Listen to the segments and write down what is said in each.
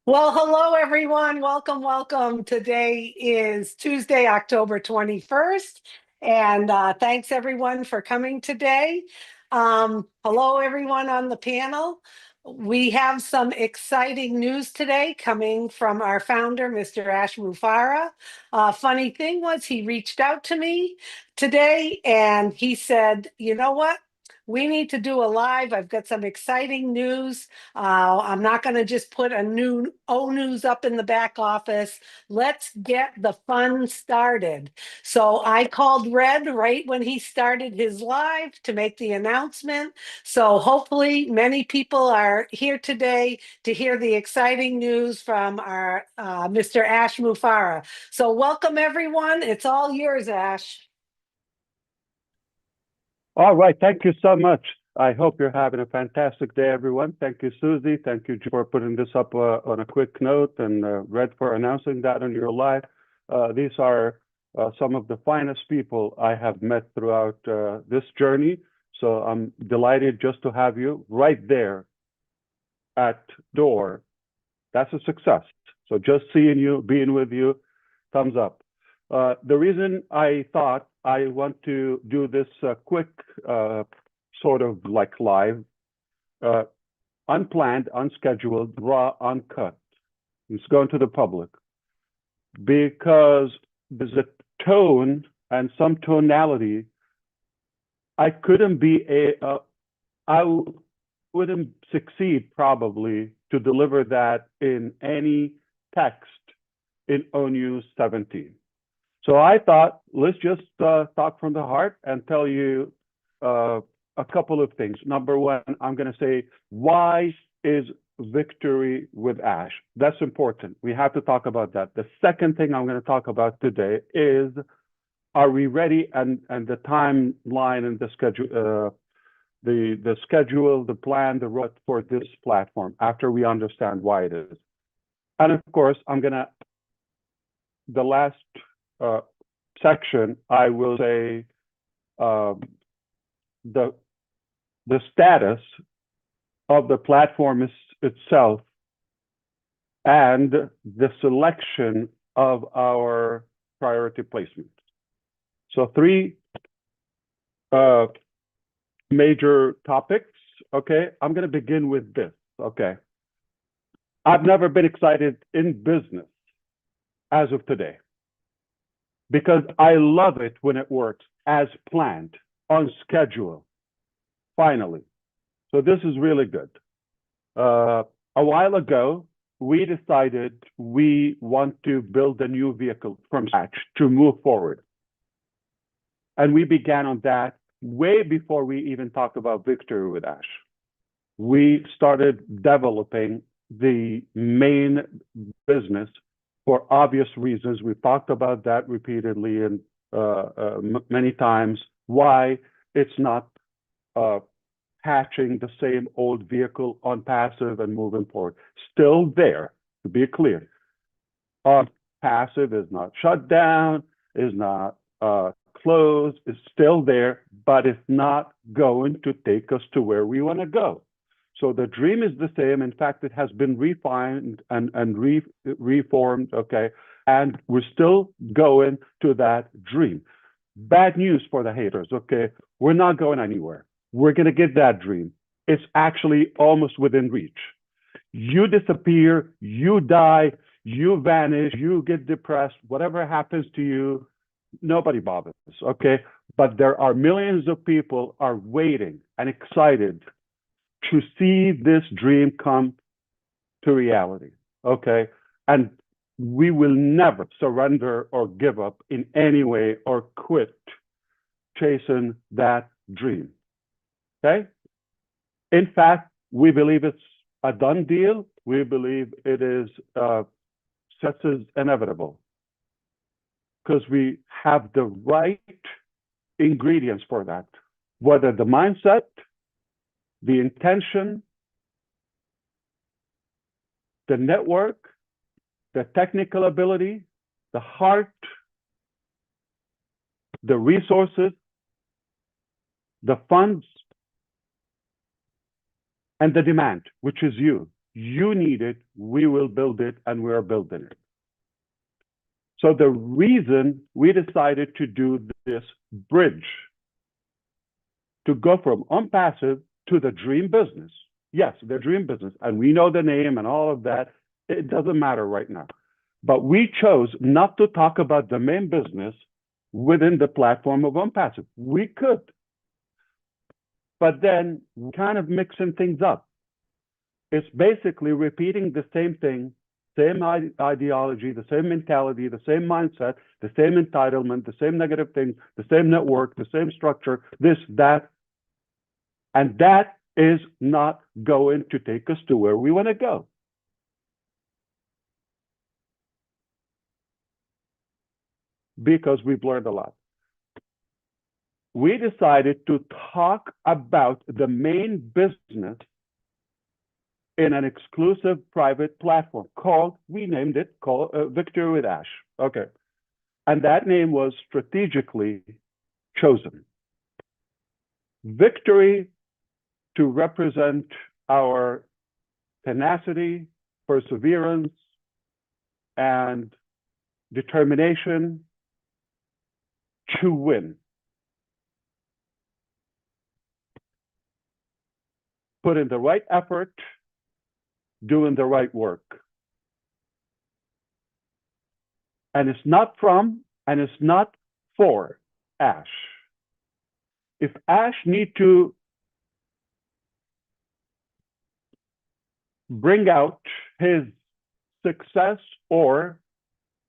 Well, hello everyone. Welcome, welcome. Today is Tuesday, October 21st. And thanks everyone for coming today. Hello everyone on the panel. We have some exciting news today coming from our founder, Mr. AshMufareh. Funny thing was he reached out to me today and he said, you know what? We need to do a live. I've got some exciting news. I'm not going to just put a new news up in the back office. Let's get the fun started. So I called Red right when he started his live to make the announcement. So hopefully many people are here today to hear the exciting news from our Mr. AshMufareh. So welcome everyone. It's all yours, Ash. All right, thank you so much. I hope you're having a fantastic day, everyone. Thank you, Susie. Thank you for putting this up on a quick note, and Red for announcing that on your live. These are some of the finest people I have met throughout this journey. So I'm delighted just to have you right there at door. That's a success. So just seeing you, being with you, thumbs up. The reason I thought I want to do this quick sort of like live, unplanned, unscheduled, raw, uncut. It's going to the public because there's a tone and some tonality. I couldn't be I wouldn't succeed probably to deliver that in any text in ONU 17. So I thought, let's just talk from the heart and tell you a couple of things. Number one, I'm going to say, why is Victory with Ash? That's important. We have to talk about that. The second thing I'm going to talk about today is, are we ready? And the timeline and the schedule, the plan, the route for this platform after we understand why it is. And of course, the last section, I will say the status of the platform itself and the selection of our priority placement. So three major topics. Okay, I'm going to begin with this. Okay, I've never been excited in business as of today, because I love it when it works as planned, on schedule, finally. So this is really good. A while ago, we decided we want to build a new vehicle from scratch to move forward. And we began on that way before we even talked about Victory with Ash. We started developing the main business for obvious reasons. We've talked about that repeatedly and many times, why it's not hatching the same old vehicle on passive and moving forward. Still there, to be clear. Passive is not shut down, is not closed, it's still there, but it's not going to take us to where we want to go. So the dream is the same. In fact, it has been refined and reformed, okay? And we're still going to that dream. Bad news for the haters, okay? We're not going anywhere. We're going to get that dream. It's actually almost within reach. You disappear, you die, you vanish, you get depressed, whatever happens to you, nobody bothers, okay? But there are millions of people are waiting and excited to see this dream come to reality, okay? And we will never surrender or give up in any way or quit chasing that dream, okay? In fact, we believe it's a done deal. We believe it is success inevitable because we have the right ingredients for that, whether the mindset, the intention, the network, the technical ability, the heart, the resources, the funds, and the demand, which is you. You need it, we will build it, and we are building it. So the reason we decided to do this bridge, to go from unpassive to the dream business. Yes, the dream business, and we know the name and all of that. It doesn't matter right now. But we chose not to talk about the main business within the platform of unpassive. We could, but then kind of mixing things up. It's basically repeating the same thing, same ideology, the same mentality, the same mindset, the same entitlement, the same negative things, the same network, the same structure, this, that. And that is not going to take us to where we want to go. Because we've learned a lot. We decided to talk about the main business in an exclusive private platform called, we named it, called VictoryWithAsh. Okay. And that name was strategically chosen. Victory to represent our tenacity, perseverance, and determination to win. Put in the right effort, doing the right work. And it's not from, and it's not for Ash. If Ash need to bring out his success or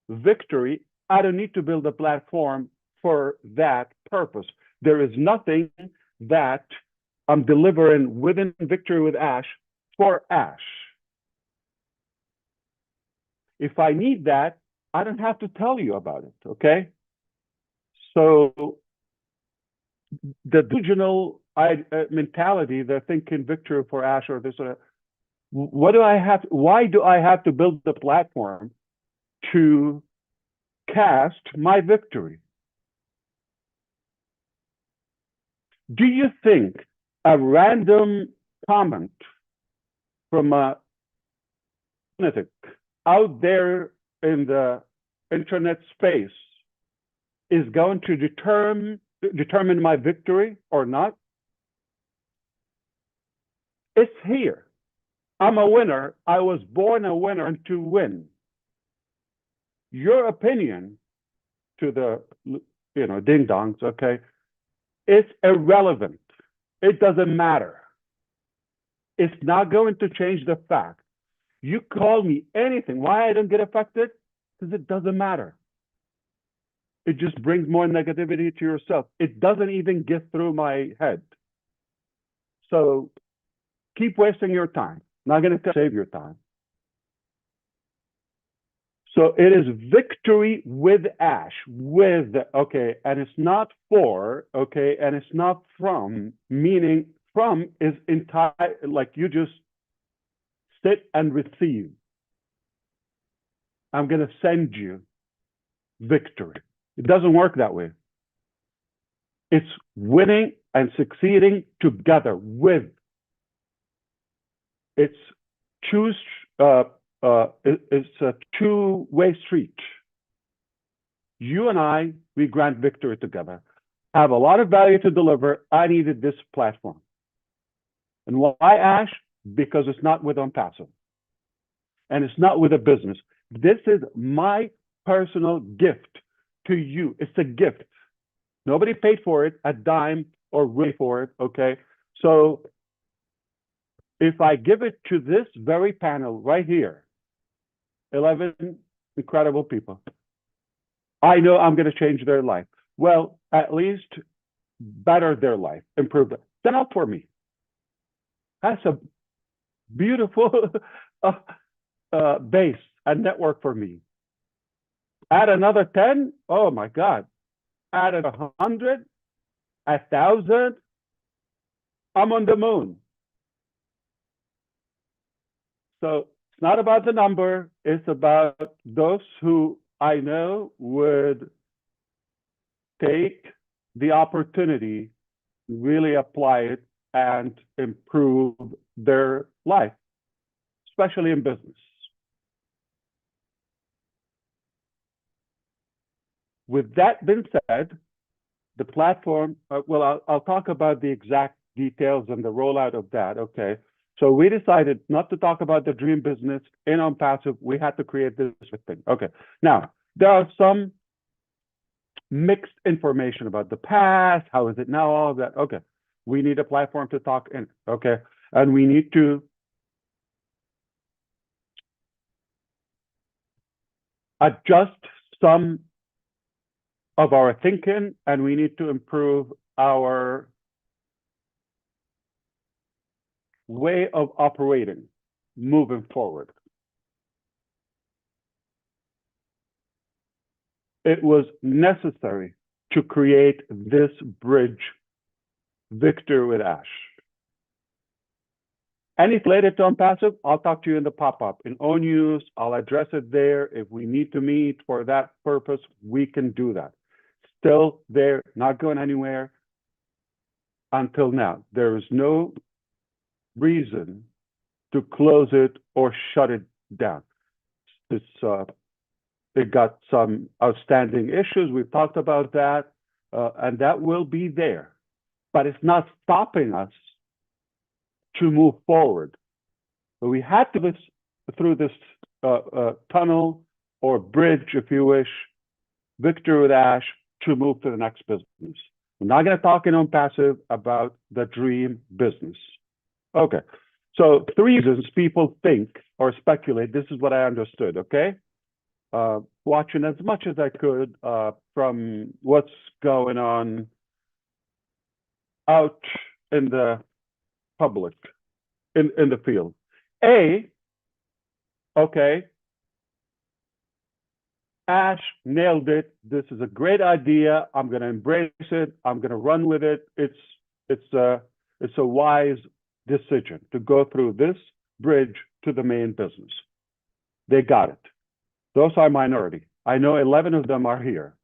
victory, I don't need to build a platform for that purpose. There is nothing that I'm delivering within VictoryWithAsh for Ash. If I need that, I don't have to tell you about it, okay? So the delusional mentality, they're thinking victory for Ash or this, what do I have? Why do I have to build the platform to cast my victory? Do you think a random comment from a lunatic out there in the internet space is going to determine my victory or not? It's here. I'm a winner. I was born a winner and to win. Your opinion to the, ding-dongs, okay, it's irrelevant. It doesn't matter. It's not going to change the fact. You call me anything. Why I don't get affected? Because it doesn't matter. It just brings more negativity to yourself. It doesn't even get through my head. So keep wasting your time. Not going to save your time. So it is victory with Ash, with, okay, and it's not for, okay, and it's not from, meaning from is entire, like you just sit and receive. I'm going to send you victory. It doesn't work that way. It's winning and succeeding together with. It's it's a two-way street. You and I, we grant victory together. Have a lot of value to deliver. I needed this platform. And why Ash? Because it's not with unpassive. And it's not with a business. This is my personal gift to you. It's a gift. Nobody paid for it, a dime or really for it, okay? So if I give it to this very panel right here, 11 incredible people, I know I'm going to change their life. Well, at least better their life, improve it. Then not for me. That's a beautiful base and network for me. Add another 10, oh my God. Add 100, 1,000, I'm on the moon. So it's not about the number, it's about those who I know would take the opportunity, really apply it and improve their life. especially in business. With that being said, the platform, I'll talk about the exact details and the rollout of that, okay? So we decided not to talk about the dream business in OnPassive. We had to create this thing. Okay, now, there are some mixed information about the past, how is it now, all of that. Okay, we need a platform to talk in, okay? And we need to adjust some of our thinking, and we need to improve our way of operating moving forward. It was necessary to create this bridge, VictoryWithAsh. Anything related to OnPassive, I'll talk to you in the pop-up. In own use, I'll address it there. If we need to meet for that purpose, we can do that. Still there, not going anywhere until now. There is no reason to close it or shut it down. It got some outstanding issues. We've talked about that, and that will be there. But it's not stopping us to move forward. So we had to go through this tunnel or bridge, if you wish, VictoryWithAsh, to move to the next business. We're not going to talk in OnPassive about the dream business. Okay, so 3 reasons people think or speculate. This is what I understood, okay? Watching as much as I could from what's going on out in the public, in the field. Okay, Ash nailed it. This is a great idea. I'm going to embrace it. I'm going to run with it. It's a wise decision to go through this bridge to the main business. They got it. Those are minority. I know 11 of them are here.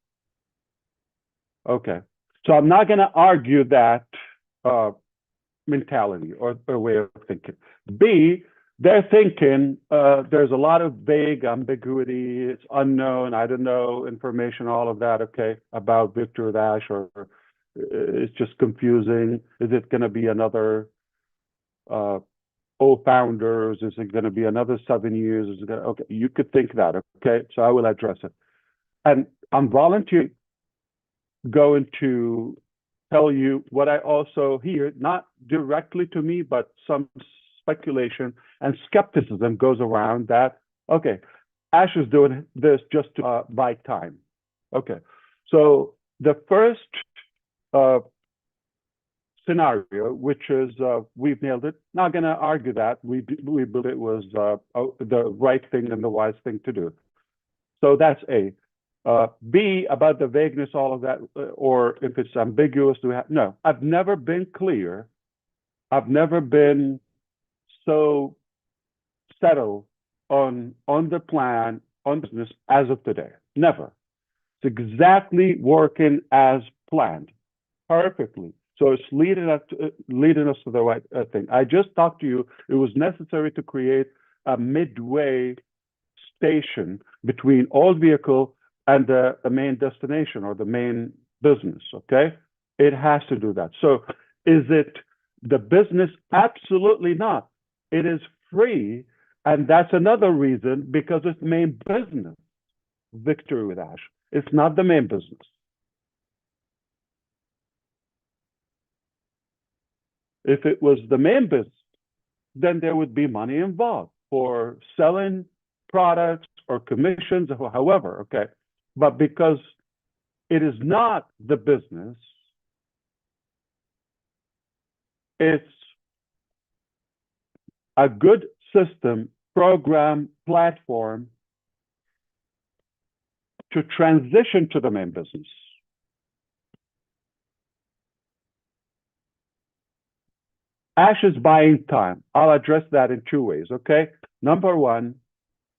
Okay, so I'm not going to argue that mentality or way of thinking. B, they're thinking there's a lot of vague ambiguity, it's unknown, I don't know, information, all of that, okay, about VictoryWithAsh, or it's just confusing. Is it going to be another founders? Is it going to be another 7 years? Is it gonna, okay, you could think that, okay, so I will address it. And I'm volunteering, going to tell you what I also hear, not directly to me, but some speculation and skepticism goes around that, okay, Ash is doing this just to buy time. Okay, so the first scenario, which is we've nailed it, not going to argue that, we believe it was the right thing and the wise thing to do. So that's A. B, about the vagueness, all of that, or if it's ambiguous, do we have, no, I've never been clear. I've never been so settled on the plan, on business as of today. Never. It's exactly working as planned, perfectly. So it's leading us to the right thing. I just talked to you. It was necessary to create a midway station between all vehicle and the main destination or the main business, okay? It has to do that. So is it the business? Absolutely not. It is free, and that's another reason, because it's main business, VictoryWithAsh. It's not the main business. If it was the main business, then there would be money involved for selling products or commissions or however, okay? But because it is not the business, it's a good system, program, platform to transition to the main business. Ash is buying time. I'll address that in 2 ways, okay? Number one,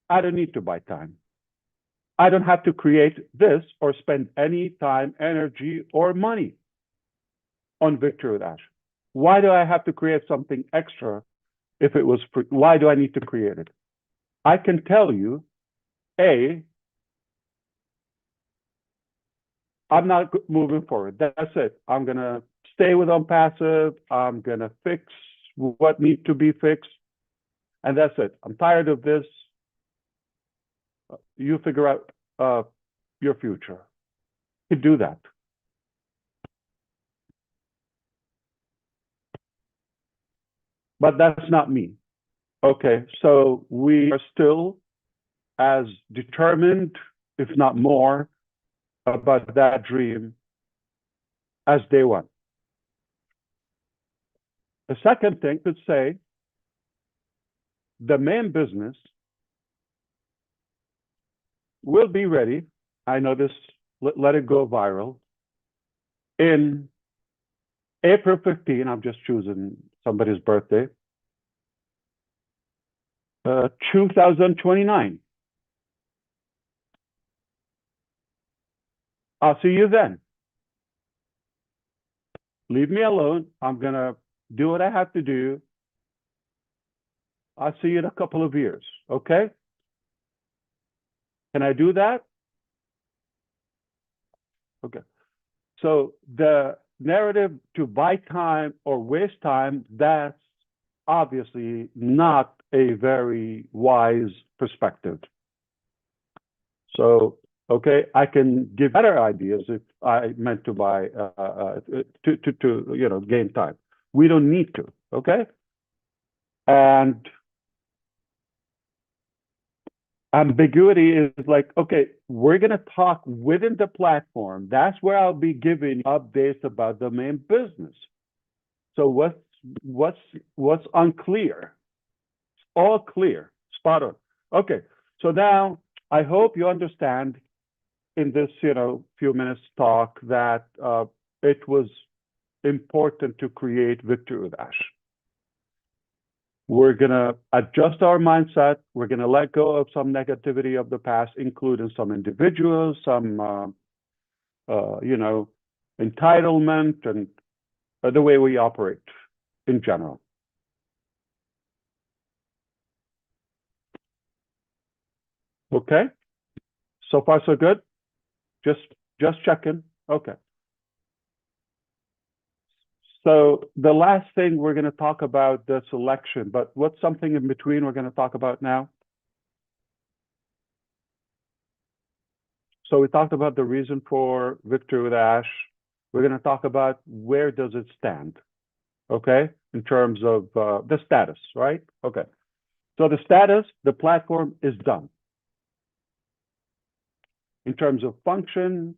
I don't need to buy time. I don't have to create this or spend any time, energy, or money on VictoryWithAsh. Why do I have to create something extra if it was free. Why do I need to create it? I can tell you, A, I'm not moving forward. That's it. I'm going to stay with OnPassive. I'm going to fix what needs to be fixed. And that's it. I'm tired of this. You figure out your future. You do that. But that's not me. Okay, so we are still as determined, if not more, about that dream as day one. The second thing to say, the main business will be ready. I know this, let it go viral. In April 15, I'm just choosing somebody's birthday, 2029. I'll see you then. Leave me alone. I'm going to do what I have to do. I'll see you in a couple of years, okay? Can I do that? Okay. So the narrative to buy time or waste time, that's obviously not a very wise perspective. So, okay, I can give better ideas if I meant to buy, to gain time. We don't need to, okay? And ambiguity is like, okay, we're going to talk within the platform. That's where I'll be giving updates about the main business. So what's unclear? It's all clear, spot on. Okay, so now I hope you understand in this, few minutes talk that it was important to create VictoryWithAsh. We're going to adjust our mindset. We're going to let go of some negativity of the past, including some individuals, some, entitlement, and the way we operate in general. Okay? So far, so good? Just checking. Okay. So the last thing we're going to talk about the selection, but what's something in between we're going to talk about now? So we talked about the reason for VictoryWithAsh. We're going to talk about where does it stand, okay, in terms of the status, right? Okay. So the status, the platform is done. In terms of function,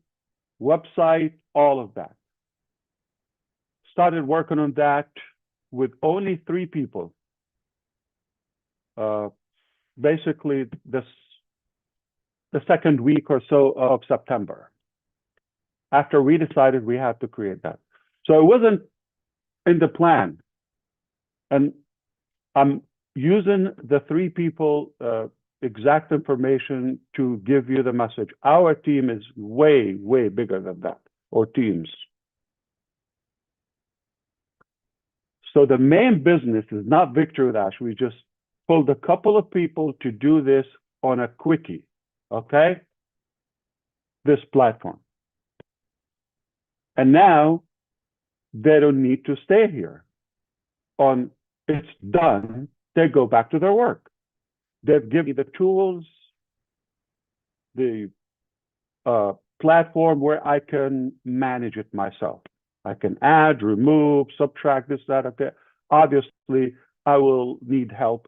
website, all of that. Started working on that with only 3 people. Basically, the second week or so of September, after we decided we had to create that. So it wasn't in the plan. And I'm using the 3 people exact information to give you the message. Our team is way, way bigger than that, or teams. So the main business is not VictoryWithAsh. We just pulled a couple of people to do this on a quickie, okay? This platform. And now they don't need to stay here. On it's done, they go back to their work. They've given me the tools, the platform where I can manage it myself. I can add, remove, subtract this, that, okay. Obviously, I will need help,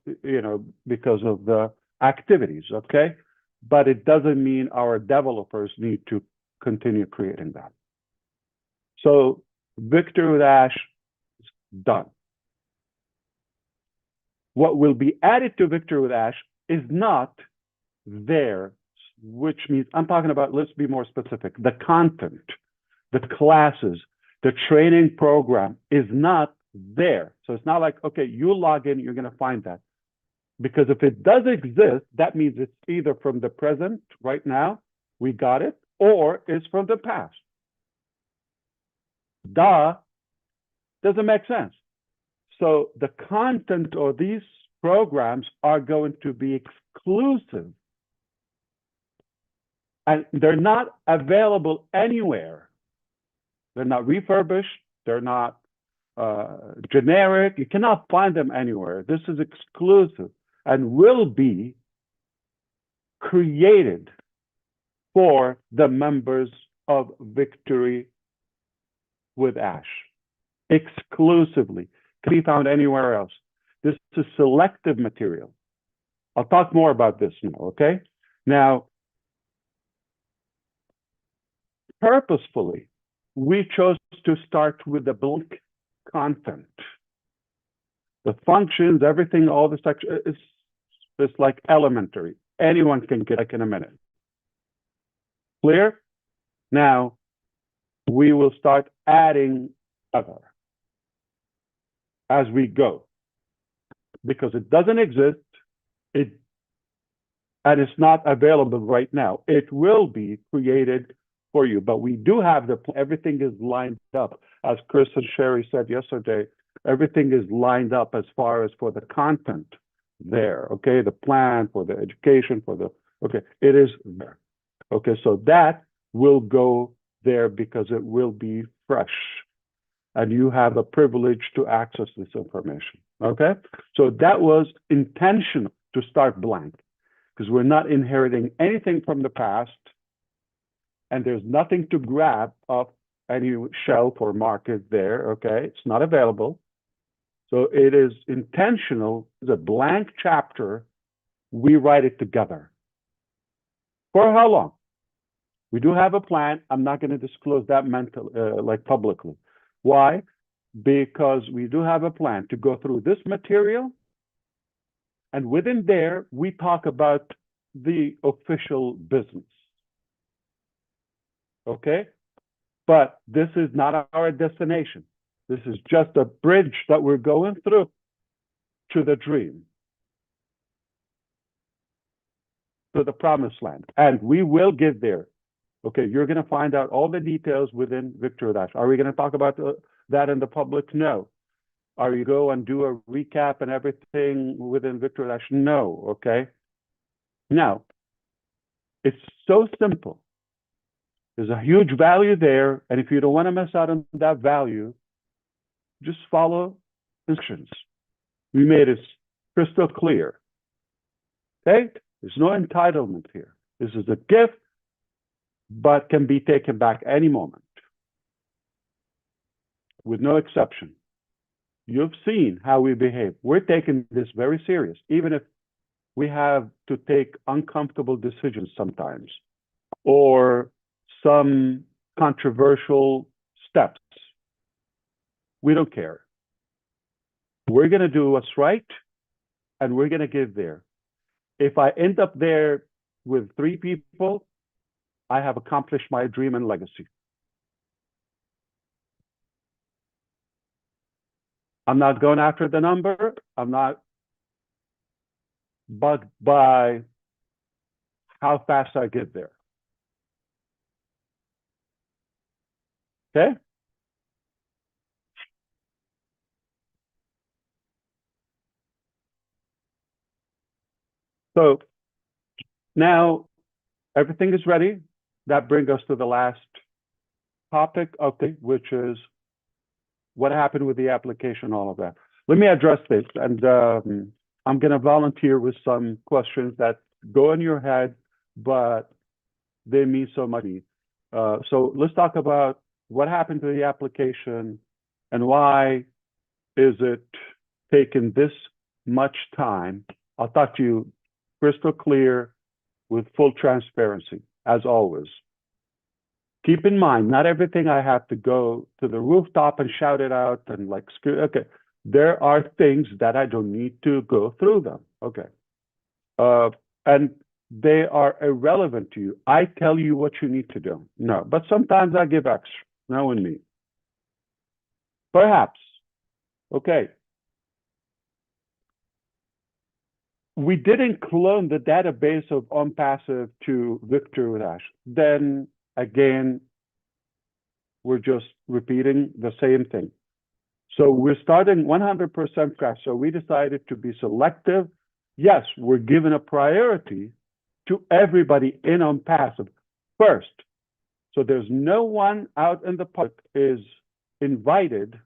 because of the activities, okay? But it doesn't mean our developers need to continue creating that. So VictoryWithAsh is done. What will be added to VictoryWithAsh is not there, which means, I'm talking about, let's be more specific, the content, the classes, the training program is not there. So it's not like, okay, you log in, you're going to find that. Because if it does exist, that means it's either from the present, right now, we got it, or it's from the past. Doesn't make sense. So the content of these programs are going to be exclusive. And they're not available anywhere. They're not refurbished. They're not generic. You cannot find them anywhere. This is exclusive and will be created for the members of Victory with Ash. Exclusively. Can be found anywhere else. This is selective material. I'll talk more about this now, okay? Now, purposefully, we chose to start with the blank content. The functions, everything, all the section is like elementary. Anyone can get like in a minute. Clear? Now, we will start adding other as we go, because it doesn't exist, and it's not available right now. It will be created for you, but we do have everything is lined up. As Chris and Sherry said yesterday, everything is lined up as far as for the content there, okay? The plan for the education, okay, it is there. Okay, so that will go there because it will be fresh. And you have a privilege to access this information, okay? So that was intentional to start blank, because we're not inheriting anything from the past, and there's nothing to grab off any shelf or market there, okay? It's not available. So it is intentional. It's a blank chapter. We write it together. For how long? We do have a plan. I'm not going to disclose that like publicly. Why? Because we do have a plan to go through this material, and within there, we talk about the official business. Okay? But this is not our destination. This is just a bridge that we're going through to the dream, to the promised land. And we will get there. Okay, you're going to find out all the details within VictoryWithAsh. Are we going to talk about that in the public? No. Are you go and do a recap and everything within VictoryWithAsh? No, okay? Now, it's so simple. There's a huge value there, and if you don't want to miss out on that value, just follow instructions. We made it crystal clear. Okay? There's no entitlement here. This is a gift, but can be taken back any moment, with no exception. You've seen how we behave. We're taking this very serious, even if we have to take uncomfortable decisions sometimes, or some controversial steps. We don't care. We're going to do what's right, and we're going to get there. If I end up there with 3 people, I have accomplished my dream and legacy. I'm not going after the number. I'm not bugged by how fast I get there. Okay? So now everything is ready. That brings us to the last topic, okay, which is what happened with the application, all of that. Let me address this, and I'm going to volunteer with some questions that go in your head, but they mean so much. So let's talk about what happened to the application and why is it taking this much time. I'll talk to you crystal clear with full transparency, as always. Keep in mind, not everything I have to go to the rooftop and shout it out and like, okay. There are things that I don't need to go through them, okay. And they are irrelevant to you. I tell you what you need to do. No, but sometimes I give extra, knowing me. Perhaps, okay. We didn't clone the database of OnPassive to VictoryWithAsh. Then again, we're just repeating the same thing. So we're starting 100% scratch. So we decided to be selective. Yes, we're giving a priority to everybody in on passive first. So there's no one out in the public is invited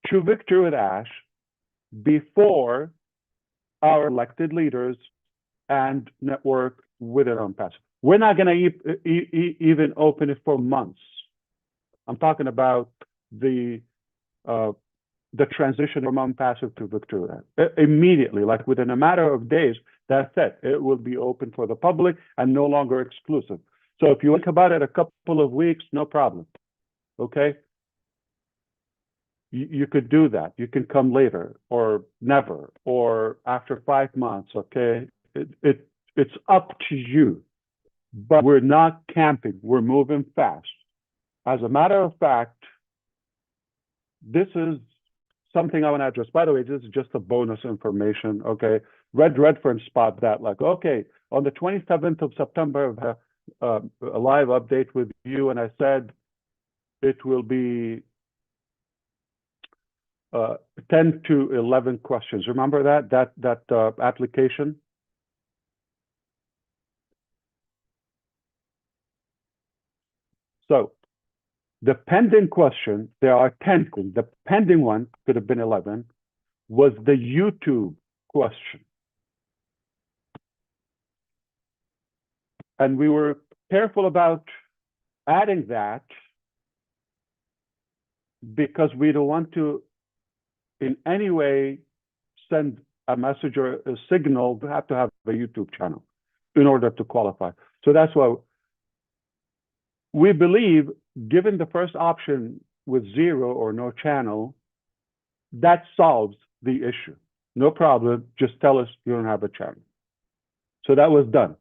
to VictoryWithAsh before our elected leaders and network with it on passive. We're not going to even open it for months. I'm talking about the transition from on-passive to VictoryWithAsh. Immediately, like within a matter of days, that's it. It will be open for the public and no longer exclusive. So if you think about it a couple of weeks, no problem. Okay? You could do that. You can come later or never or after 5 months, okay? It's up to you. But we're not camping. We're moving fast. As a matter of fact, this is something I want to address. By the way, this is just a bonus information, okay? Red Redfern spot that, like, okay, on the 27th of September, a live update with you, and I said it will be 10 to 11 questions. Remember that application? So the pending question, there are 10. The pending one could have been 11, was the YouTube question. And we were careful about adding that because we don't want to in any way send a message or a signal to have a YouTube channel in order to qualify. So that's why we believe, given the first option with 0 or no channel, that solves the issue. No problem, just tell us you don't have a channel. So that was done.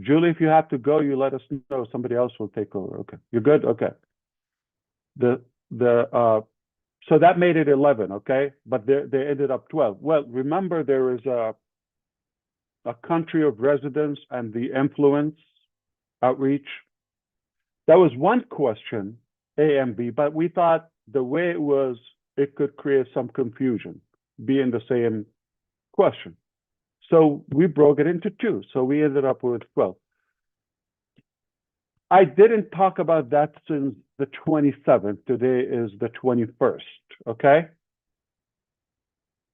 Julie, if you have to go, you let us know. Somebody else will take over. Okay, you're good? Okay. So that made it 11, okay? But they ended up 12. Well, remember there is a country of residence and the influence outreach. That was one question, A and B, but we thought the way it was, it could create some confusion, being the same question. So we broke it into 2. So we ended up with 12. I didn't talk about that since the 27th. Today is the 21st, okay?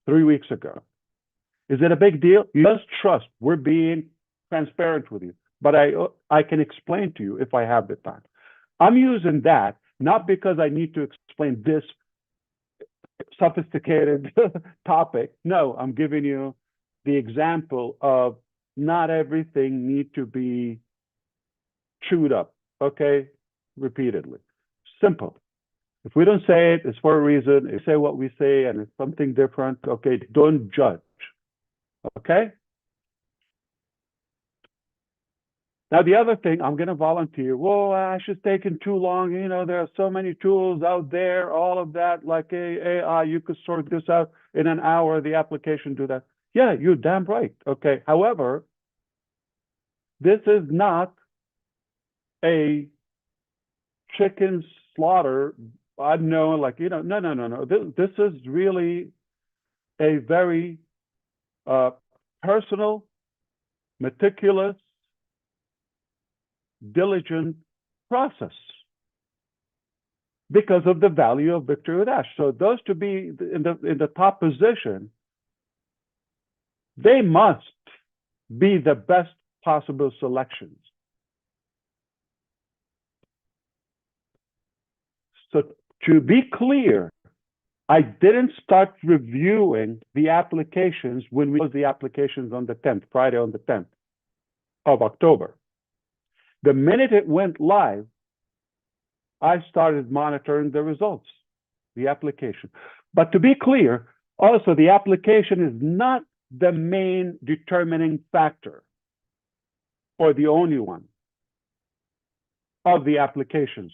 3 weeks ago. Is it a big deal? You just trust. We're being transparent with you. But I can explain to you if I have the time. I'm using that not because I need to explain this sophisticated topic. No, I'm giving you the example of not everything need to be chewed up, okay, repeatedly. Simple. If we don't say it, it's for a reason. If we say what we say and it's something different, okay, don't judge, okay? Now, the other thing, I'm going to volunteer. Well, Ash is taking too long. You know, there are so many tools out there, all of that, like AI, you could sort this out in an hour, the application do that. Yeah, you're damn right. Okay. However, this is not a chicken slaughter. I know, like, you know, no. This is really a very personal, meticulous, diligent process because of the value of VictoryWithAsh. So those to be in the top position, they must be the best possible selections. So to be clear, I didn't start reviewing the applications when we closed the applications on the 10th, Friday on the 10th of October. The minute it went live, I started monitoring the results, the application. But to be clear, also the application is not the main determining factor or the only one of the applications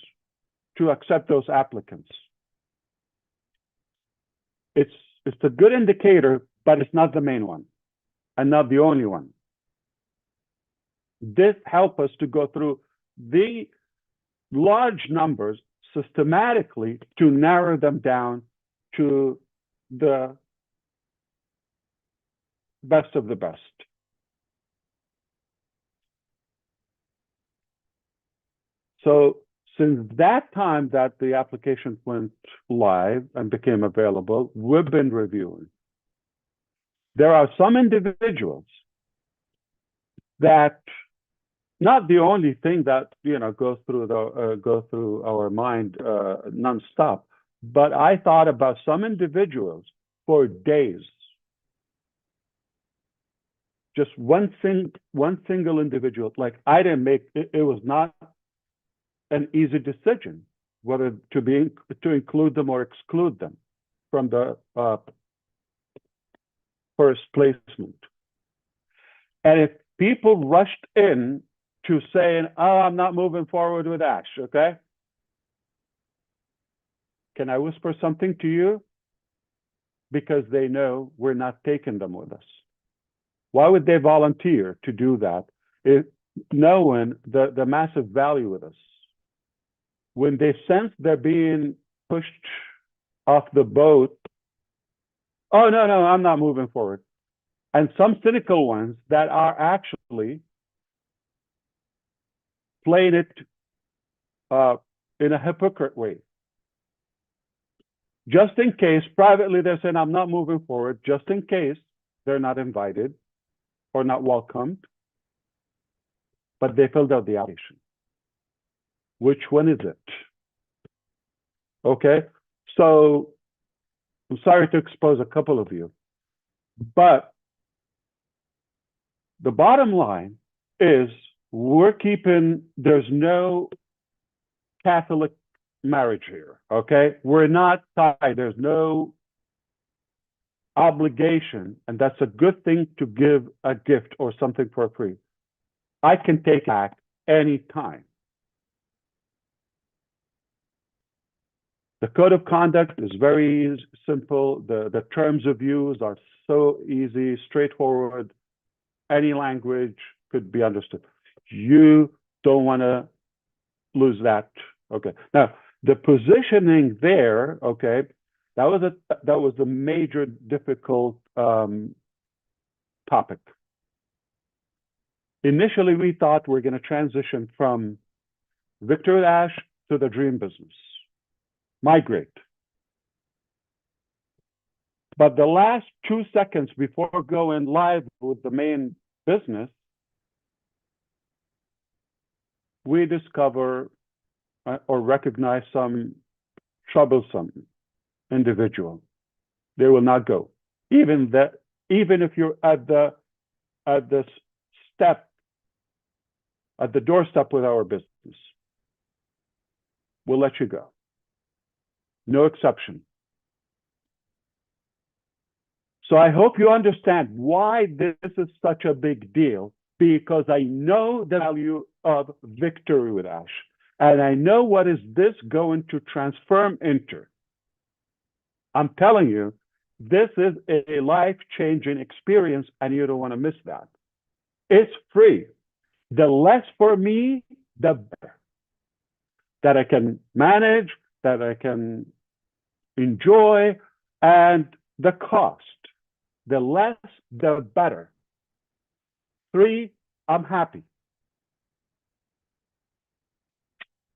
to accept those applicants. It's a good indicator, but it's not the main one and not the only one. This helps us to go through the large numbers systematically to narrow them down to the best of the best. So since that time that the application went live and became available, we've been reviewing. There are some individuals that, not the only thing that goes through our mind nonstop, but I thought about some individuals for days. Just one single individual. Like, I didn't make it. It was not an easy decision whether to include them or exclude them from the first placement. And if people rushed in to saying, "Oh, I'm not moving forward with Ash," okay? Can I whisper something to you? Because they know we're not taking them with us. Why would they volunteer to do that, knowing the massive value with us? When they sense they're being pushed off the boat, "Oh, no, I'm not moving forward." And some cynical ones that are actually playing it in a hypocrite way. Just in case, privately, they're saying, "I'm not moving forward," just in case they're not invited or not welcomed, but they filled out the application. Which one is it? Okay, so I'm sorry to expose a couple of you, but the bottom line is there's no Catholic marriage here, okay? We're not tied. There's no obligation, and that's a good thing to give a gift or something for free. I can take it back anytime. The code of conduct is very simple. The terms of use are so easy, straightforward. Any language could be understood. You don't want to lose that. Okay. Now, the positioning there, okay, that was a major difficult topic. Initially, we thought we're going to transition from VictoryWithAsh to the dream business. Migrate. But the last 2 seconds before going live with the main business, we discover or recognize some troublesome individual. They will not go. Even if you're at the doorstep with our business, we'll let you go. No exception. So I hope you understand why this is such a big deal, because I know the value of VictoryWithAsh, and I know what is this going to transform into. I'm telling you, this is a life-changing experience, and you don't want to miss that. It's free. The less for me, the better. That I can manage, that I can enjoy, and the cost. The less, the better. 3, I'm happy.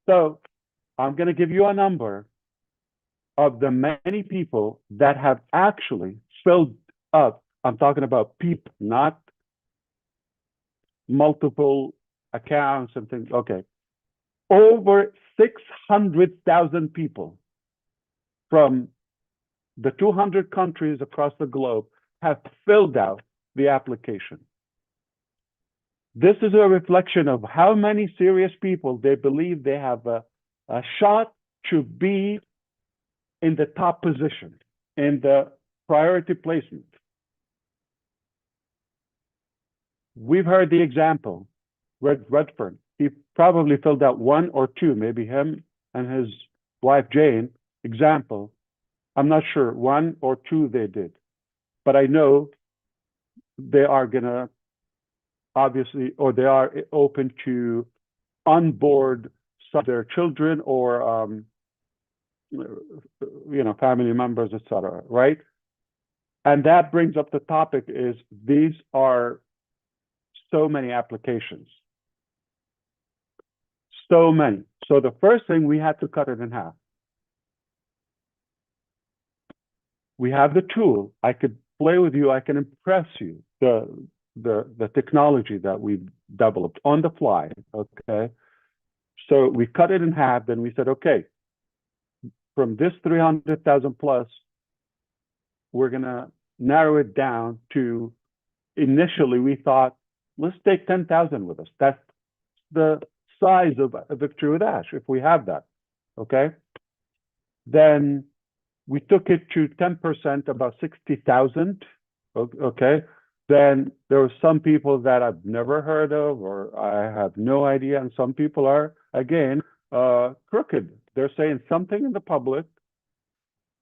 So I'm going to give you a number of the many people that have actually filled up. I'm talking about people, not multiple accounts and things. Okay. Over 600,000 people from the 200 countries across the globe have filled out the application. This is a reflection of how many serious people they believe they have a shot to be in the top position, in the priority placement. We've heard the example, Redfern. He probably filled out 1 or 2, maybe him and his wife Jane, example. I'm not sure, 1 or 2 they did. But I know they are going to, obviously, or they are open to onboard their children or family members, etc. Right? And that brings up the topic is these are so many applications. So many. So the first thing, we had to cut it in half. We have the tool. I could play with you. I can impress you. The technology that we've developed on the fly. Okay. So we cut it in half. Then we said, okay, from this 300,000 plus, we're gonna narrow it down to. Initially, we thought, let's take 10,000 with us. That's the size of VictoryWithAsh, if we have that, okay? Then we took it to 10%, about 60,000, okay? Then there were some people that I've never heard of or I have no idea, and some people are, again, crooked. They're saying something in the public,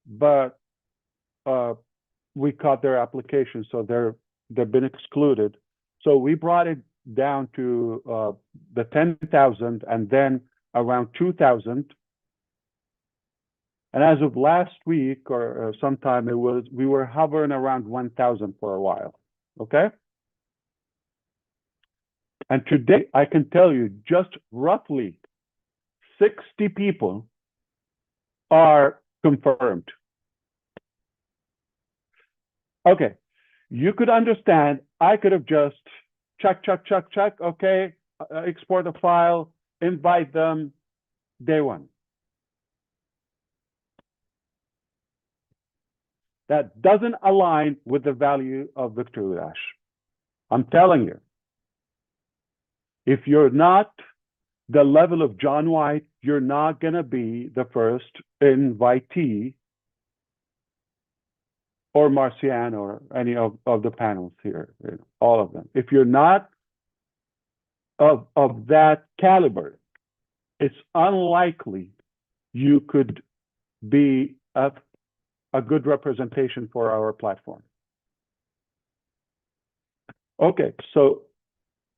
but we caught their application, so they've been excluded. So we brought it down to the 10,000 and then around 2,000. And as of last week or sometime, we were hovering around 1,000 for a while. Okay. And today I can tell you just roughly 60 people are confirmed. Okay. You could understand, I could have just check, okay, export a file, invite them, day one. That doesn't align with the value of VictoryWithAsh. I'm telling you, if you're not the level of John White, you're not going to be the first invitee or Marcian or any of the panels here, all of them. If you're not of that caliber, it's unlikely you could be a good representation for our platform. Okay, so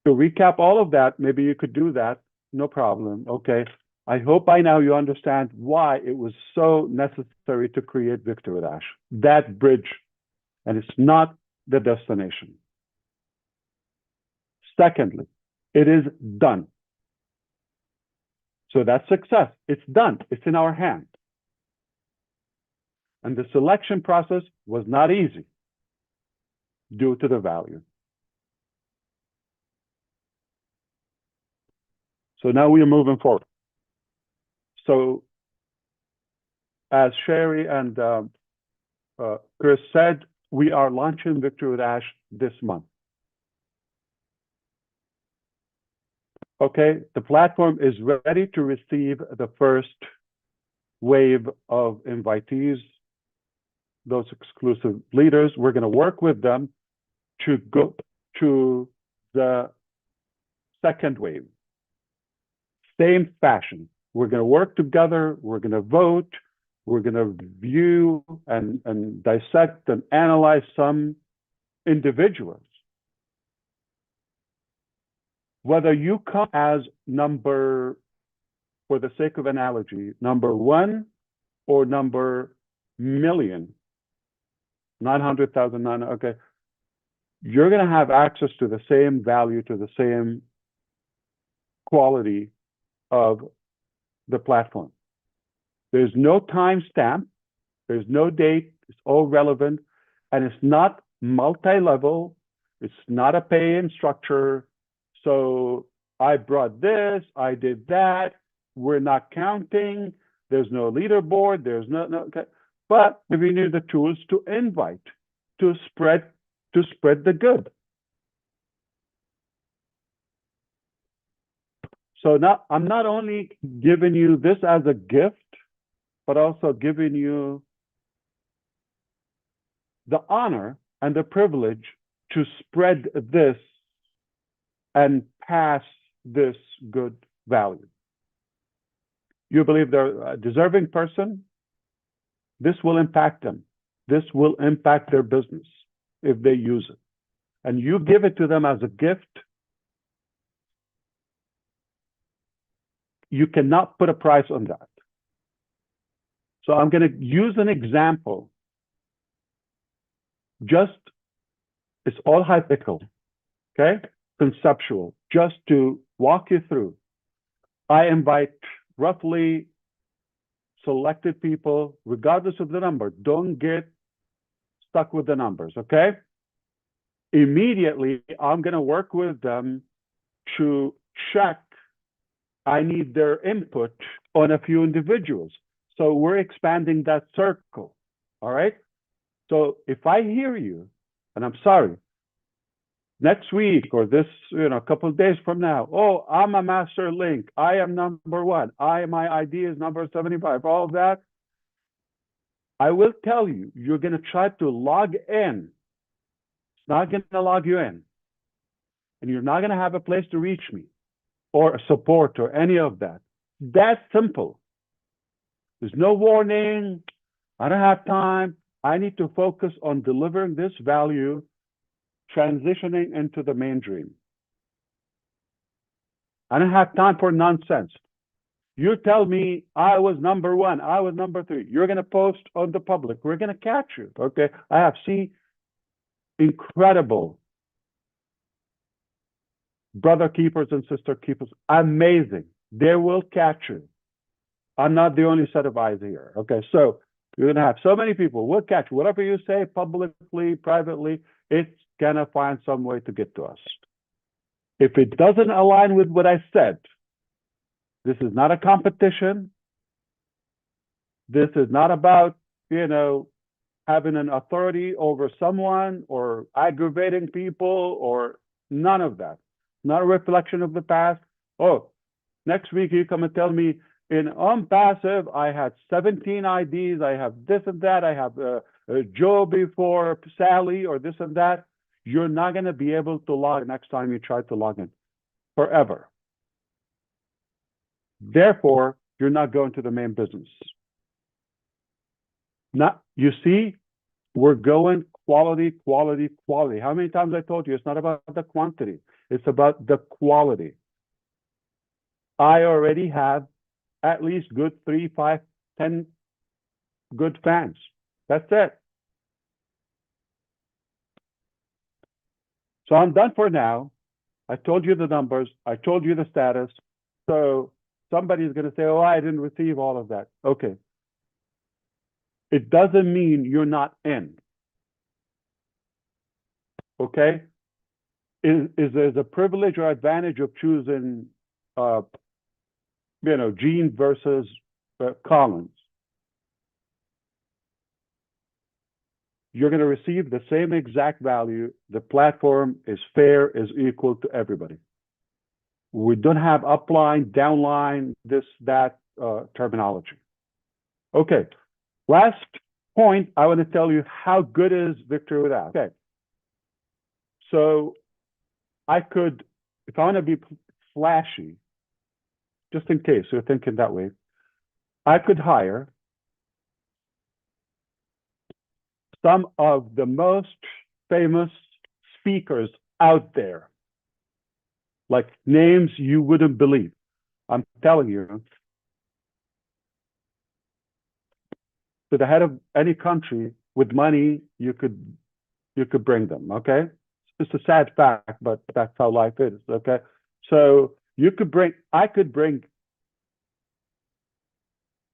to recap all of that, maybe you could do that, no problem, okay. I hope by now you understand why it was so necessary to create VictoryWithAsh, that bridge, and it's not the destination. Secondly, it is done. So that's success. It's done. It's in our hands. And the selection process was not easy due to the value. So now we are moving forward. So as Sherry and Chris said, we are launching VictoryWithAsh this month. Okay, the platform is ready to receive the first wave of invitees, those exclusive leaders. We're going to work with them to go to the second wave. Same fashion. We're going to work together. We're going to vote. We're going to view and dissect and analyze some individuals. Whether you come as number, for the sake of analogy, number 1 or number million, 900,000, okay, you're going to have access to the same value, to the same quality of the platform. There's no timestamp, there's no date, it's all relevant, and it's not multi-level, it's not a pay-in structure. So I brought this, I did that, we're not counting, there's no leaderboard, there's no okay. But we need the tools to invite, to spread the good. So now I'm not only giving you this as a gift, but also giving you the honor and the privilege to spread this and pass this good value. You believe they're a deserving person? This will impact them. This will impact their business if they use it. And you give it to them as a gift. you cannot put a price on that. So I'm going to use an example. Just, it's all hypothetical, okay? Conceptual, just to walk you through. I invite roughly selected people, regardless of the number. Don't get stuck with the numbers, okay? Immediately, I'm going to work with them to check. I need their input on a few individuals. So we're expanding that circle, all right? So if I hear you, and I'm sorry, next week or this, a couple of days from now, oh, I'm a master link. I am number one. My ID is number 75. All of that. I will tell you, you're going to try to log in. It's not going to log you in. And you're not going to have a place to reach me or support or any of that. That's simple. There's no warning. I don't have time. I need to focus on delivering this value, transitioning into the main dream. I don't have time for nonsense. You tell me I was number one, I was number three. You're going to post on the public. We're going to catch you, okay? I have seen incredible brother keepers and sister keepers. Amazing. They will catch you. I'm not the only set of eyes here, okay? So you're going to have so many people. We'll catch you. Whatever you say publicly, privately, it's going to find some way to get to us. If it doesn't align with what I said, this is not a competition. This is not about, having an authority over someone or aggravating people or none of that. Not a reflection of the past. Oh, next week you come and tell me in passive, I had 17 IDs. I have this and that. I have Joe before Sally or this and that. You're not going to be able to log next time you try to log in forever. Therefore, you're not going to the main business. Now, you see, we're going quality, quality, quality. How many times I told you it's not about the quantity, it's about the quality. I already have at least good 3, 5, 10 good fans. That's it. So I'm done for now. I told you the numbers. I told you the status. So somebody's going to say, oh, I didn't receive all of that. Okay. It doesn't mean you're not in. Okay? Is there a privilege or advantage of choosing, Gene versus Collins? You're going to receive the same exact value. The platform is fair, is equal to everybody. We don't have upline, downline, this, that terminology. Okay. Last point, I want to tell you how good is VictoryWithAsh. Okay. So I could, if I want to be flashy, just in case you're thinking that way, I could hire some of the most famous speakers out there, like names you wouldn't believe. I'm telling you, to the head of any country with money, you could bring them, okay? It's a sad fact, but that's how life is, okay? So I could bring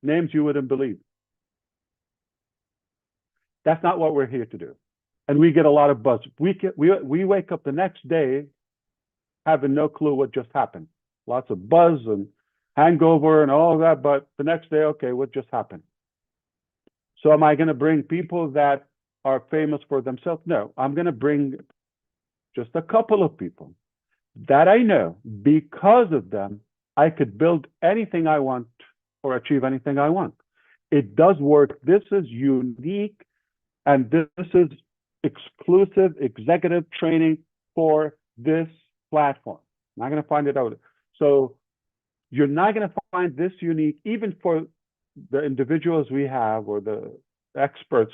names you wouldn't believe. That's not what we're here to do. And we get a lot of buzz. We wake up the next day having no clue what just happened. Lots of buzz and hangover and all of that, but the next day, okay, what just happened? So am I going to bring people that are famous for themselves? No, I'm going to bring just a couple of people that I know. Because of them, I could build anything I want or achieve anything I want. It does work. This is unique, and this is exclusive executive training for this platform. I'm not going to find it out. So you're not going to find this unique, even for the individuals we have or the experts.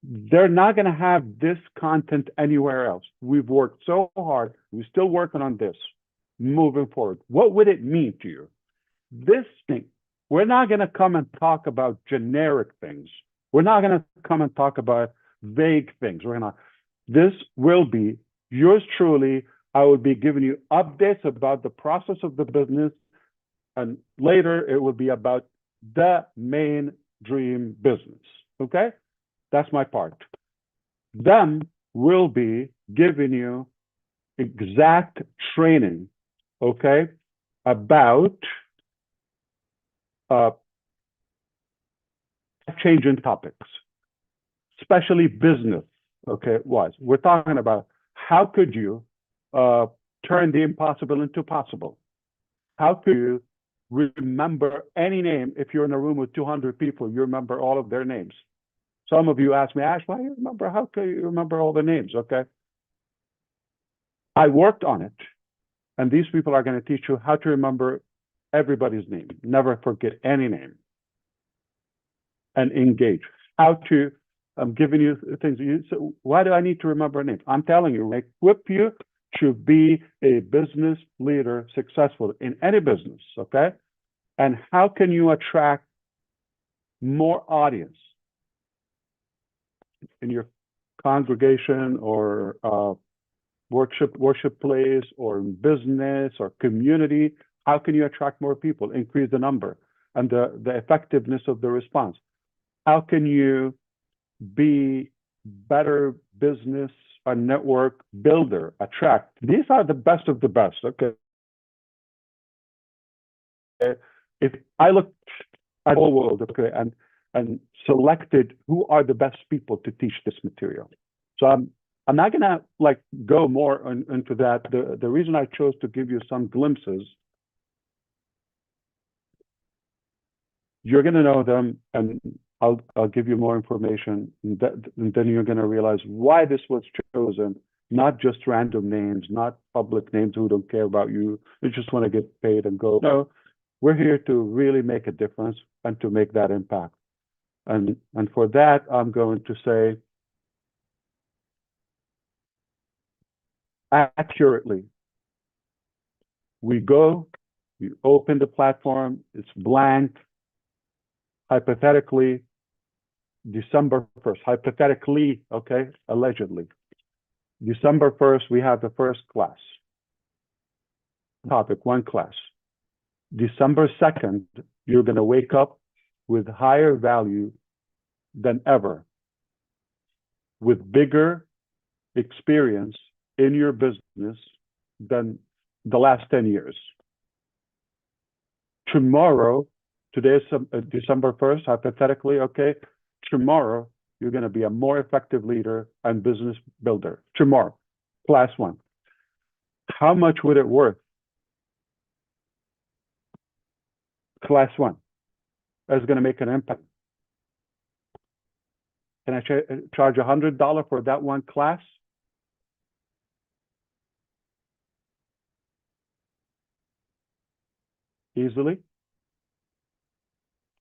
They're not going to have this content anywhere else. We've worked so hard. We're still working on this moving forward. What would it mean to you? this thing, we're not going to come and talk about generic things. We're not going to come and talk about vague things. This will be yours truly. I will be giving you updates about the process of the business. And later it will be about the main dream business. Okay? That's my part. Then we'll be giving you exact training, okay, about changing topics, especially business, okay, wise. We're talking about how could you turn the impossible into possible? How could you remember any name? If you're in a room with 200 people, you remember all of their names. Some of you ask me, Ash, why do you remember? How can you remember all the names? Okay. I worked on it, and these people are going to teach you how to remember everybody's name. Never forget any name. And engage. How to, I'm giving you things. So why do I need to remember a name? I'm telling you, equip you to be a business leader, successful in any business, okay? And how can you attract more audience in your congregation or worship place or business or community? How can you attract more people, increase the number and the effectiveness of the response? How can you be better business and network builder, attract? These are the best of the best, okay? If I looked at the whole world, okay, and selected who are the best people to teach this material. So I'm not gonna like go more into that. The reason I chose to give you some glimpses, you're gonna know them, and I'll give you more information, and then you're gonna realize why this was chosen, not just random names, not public names who don't care about you, they just want to get paid and go. No, we're here to really make a difference and to make that impact. And for that, I'm going to say accurately. We go, we open the platform, it's blank. Hypothetically, December 1st, hypothetically, okay, allegedly. December 1st, we have the first class. Topic, one class. December 2nd, you're going to wake up with higher value than ever, with bigger experience in your business than the last 10 years. Tomorrow, today is December 1st, hypothetically, okay? Tomorrow, you're going to be a more effective leader and business builder. Tomorrow, class one. How much would it worth? Class one. That's going to make an impact. Can I charge $100 for that one class? Easily.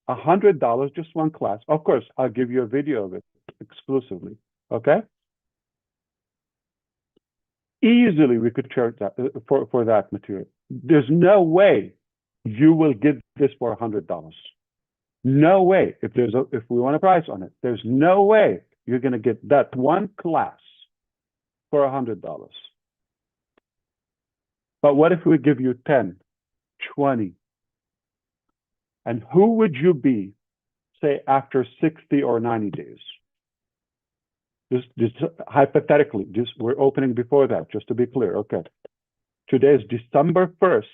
$100, just one class. Of course, I'll give you a video of it exclusively. Okay? Easily, we could charge that for that material. There's no way you will get this for $100. No way. If we want a price on it, there's no way you're going to get that one class for $100. But what if we give you 10, 20? And who would you be, say, after 60 or 90 days? Just hypothetically, we're opening before that, just to be clear. Okay. Today is December 1st.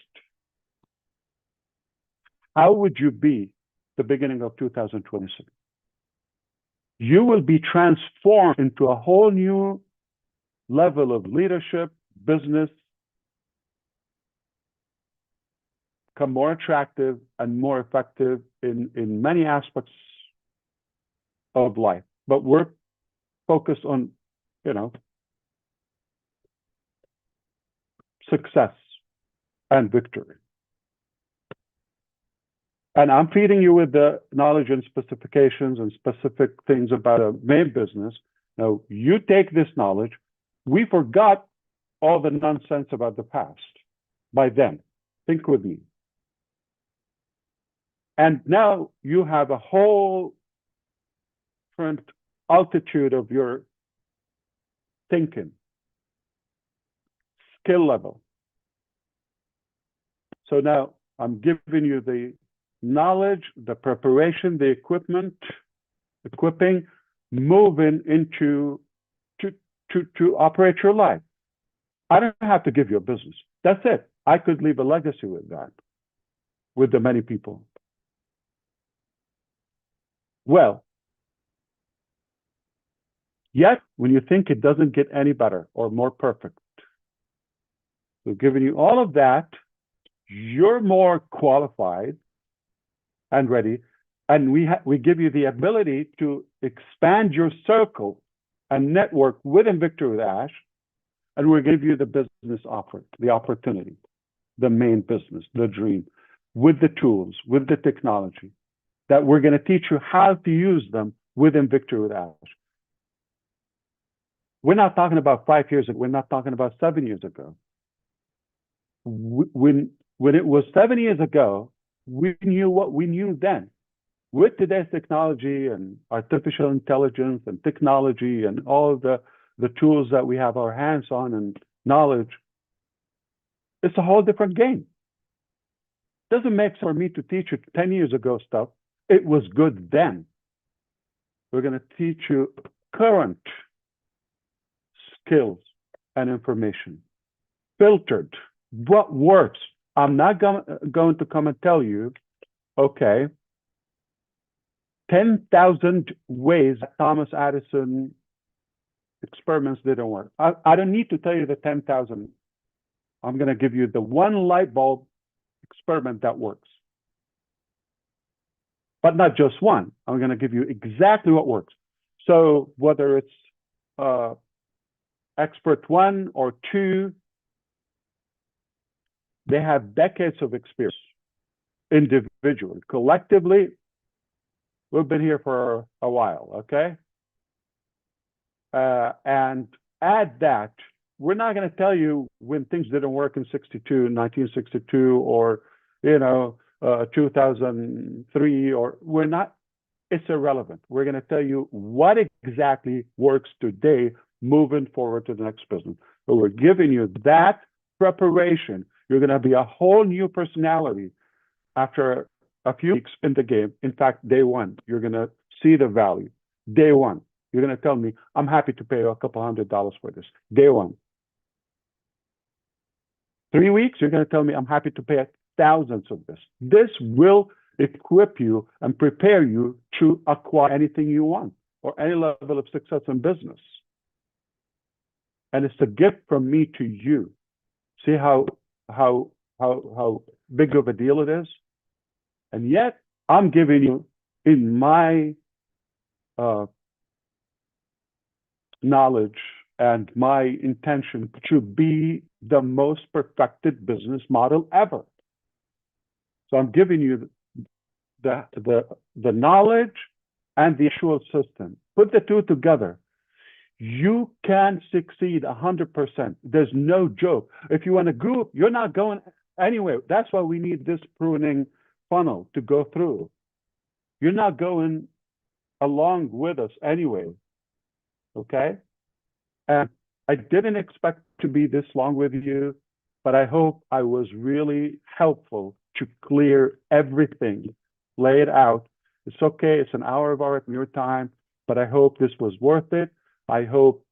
How would you be the beginning of 2026? You will be transformed into a whole new level of leadership, business, become more attractive and more effective in many aspects of life. But we're focused on, success and victory. And I'm feeding you with the knowledge and specifications and specific things about a main business. Now, you take this knowledge. We forgot all the nonsense about the past by then. Think with me. And now you have a whole different altitude of your thinking, skill level. So now I'm giving you the knowledge, the preparation, the equipping, moving into to operate your life. I don't have to give you a business. That's it. I could leave a legacy with that, with the many people. Well, yet when you think it doesn't get any better or more perfect, we've given you all of that, you're more qualified and ready, and we give you the ability to expand your circle and network within VictoryWithAsh, and we'll give you the business offer, the opportunity, the main business, the dream, with the tools, with the technology, that we're going to teach you how to use them within VictoryWithAsh. We're not talking about 5 years ago. We're not talking about 7 years ago. When it was 7 years ago, we knew what we knew then. With today's technology and artificial intelligence and technology and all the tools that we have our hands on and knowledge, it's a whole different game. Doesn't make sense for me to teach you 10 years ago stuff. It was good then. We're going to teach you current skills and information, filtered, what works. I'm not going to come and tell you, okay, 10,000 ways that Thomas Edison experiments didn't work. I don't need to tell you the 10,000. I'm going to give you the one light bulb experiment that works. But not just one. I'm going to give you exactly what works. So whether it's expert 1 or 2, they have decades of experience individually. Collectively, we've been here for a while, okay? And add that, we're not going to tell you when things didn't work in 1962, or, 2003, or we're not, it's irrelevant. We're going to tell you what exactly works today, moving forward to the next business. So we're giving you that preparation. You're going to be a whole new personality after a few weeks in the game. In fact, day one, you're going to see the value. Day one, you're going to tell me, I'm happy to pay you a couple $100 for this. Day one. 3 weeks, you're going to tell me, I'm happy to pay thousands of this. This will equip you and prepare you to acquire anything you want or any level of success in business. And it's a gift from me to you. See how big of a deal it is? And yet, I'm giving you, in my knowledge and my intention, to be the most perfected business model ever. So I'm giving you the knowledge and the actual system. Put the two together. You can succeed 100%. There's no joke. If you want to go, you're not going anywhere. That's why we need this pruning funnel to go through. You're not going along with us anyway, okay? And I didn't expect to be this long with you, but I hope I was really helpful to clear everything, lay it out. It's okay, it's an hour of your time, but I hope this was worth it. I hope,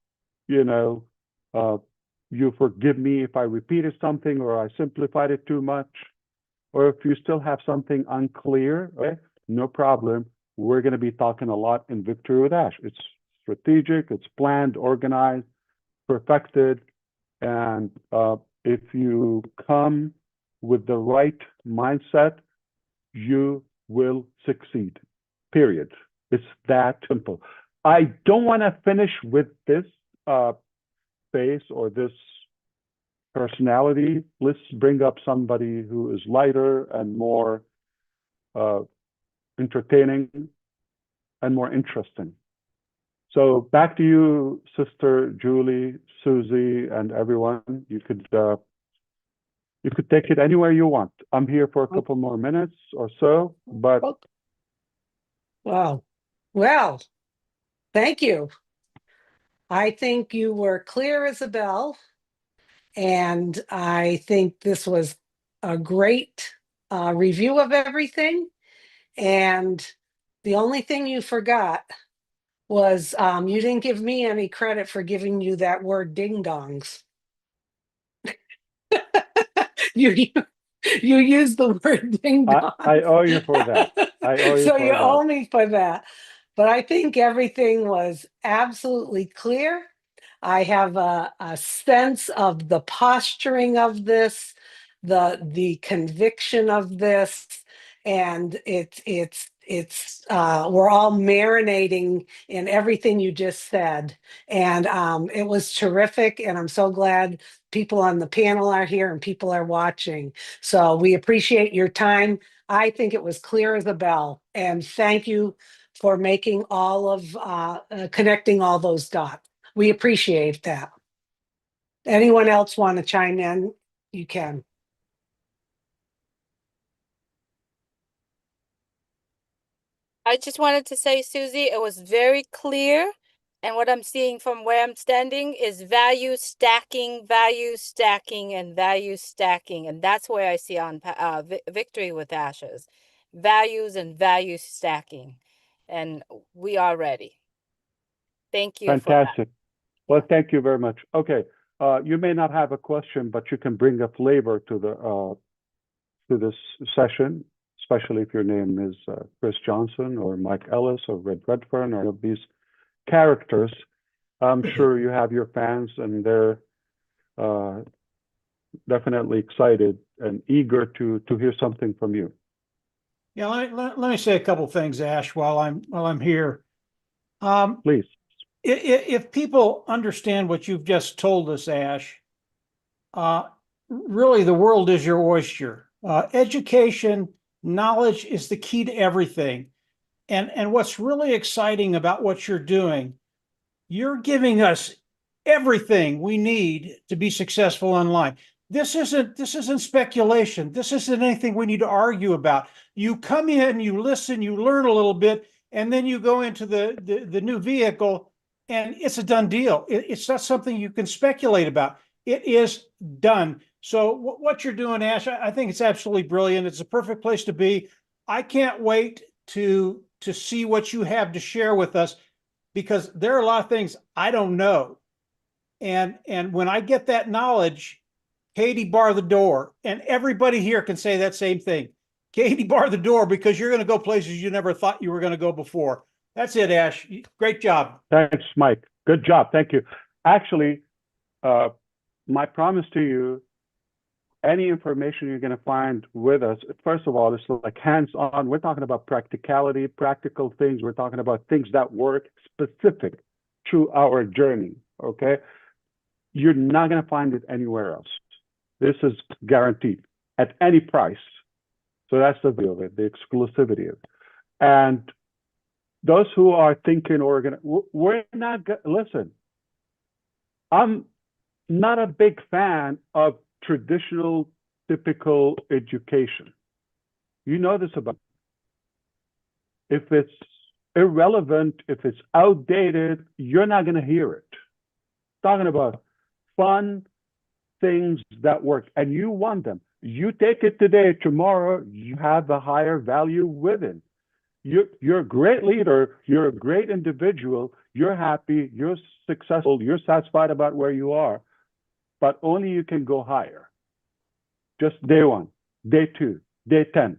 you forgive me if I repeated something or I simplified it too much, or if you still have something unclear, okay, no problem. We're going to be talking a lot in VictoryWithAsh. It's strategic, it's planned, organized, perfected, and if you come with the right mindset, you will succeed, period. It's that simple. I don't want to finish with this face or this personality. Let's bring up somebody who is lighter and more entertaining and more interesting. So back to you, Sister Julie, Susie, and everyone. You could You could take it anywhere you want. I'm here for a couple more minutes or so, but Wow. Well, thank you. I think you were clear as a bell, and I think this was a great review of everything. And the only thing you forgot was you didn't give me any credit for giving you that word ding dongs. you you used the word ding I dongs. owe you for that. I owe you So you for that. owe me for that. But I think everything was absolutely clear. I have a sense of the posturing of this, the conviction of this, and it's we're all marinating in everything you just said, and it was terrific. And I'm so glad people on the panel are here and people are watching. So we appreciate your time. I think it was clear as a bell, and thank you for making all of connecting all those dots. We appreciate that. Anyone else want to chime in? You can. I just wanted to say, Susie, it was very clear. And what I'm seeing from where I'm standing is value stacking, and value stacking. And that's where I see on Victory with Ashes, values and value stacking. And we are ready. Thank you for that. Fantastic. Well, thank you very much. Okay. You may not have a question, but you can bring a flavor to this session, especially if your name is Chris Johnson or Mike Ellis or Red Redfern or any of these characters. I'm sure you have your fans, and they're definitely excited and eager to hear something from you. Yeah, let me say a couple things, Ash, while I'm here. Please. If people understand what you've just told us, Ash, really the world is your oyster. Education, knowledge is the key to everything. And what's really exciting about what you're doing, you're giving us everything we need to be successful online. This isn't speculation. This isn't anything we need to argue about. You come in, you listen, you learn a little bit, and then you go into the new vehicle, and it's a done deal. It's not something you can speculate about. It is done. So what you're doing, Ash, I think it's absolutely brilliant. It's a perfect place to be. I can't wait to see what you have to share with us, because there are a lot of things I don't know. And when I get that knowledge, Katie, bar the door. And everybody here can say that same thing. Katie, bar the door, because you're going to go places you never thought you were going to go before. That's it, Ash. Great job. Thanks, Mike. Good job. Thank you. Actually, my promise to you, any information you're going to find with us, first of all, it's like hands-on. We're talking about practicality, practical things. We're talking about things that work specific to our journey, okay? You're not going to find it anywhere else. This is guaranteed at any price. So that's the view of it, the exclusivity of it. And those who are thinking we're not, listen, I'm not a big fan of traditional, typical education. You know this about me. If it's irrelevant, if it's outdated, you're not going to hear it. Talking about fun things that work, and you want them. You take it today, tomorrow, you have a higher value within. You're a great leader, you're a great individual, you're happy, you're successful, you're satisfied about where you are, but only you can go higher. Just day one, day two, day 10.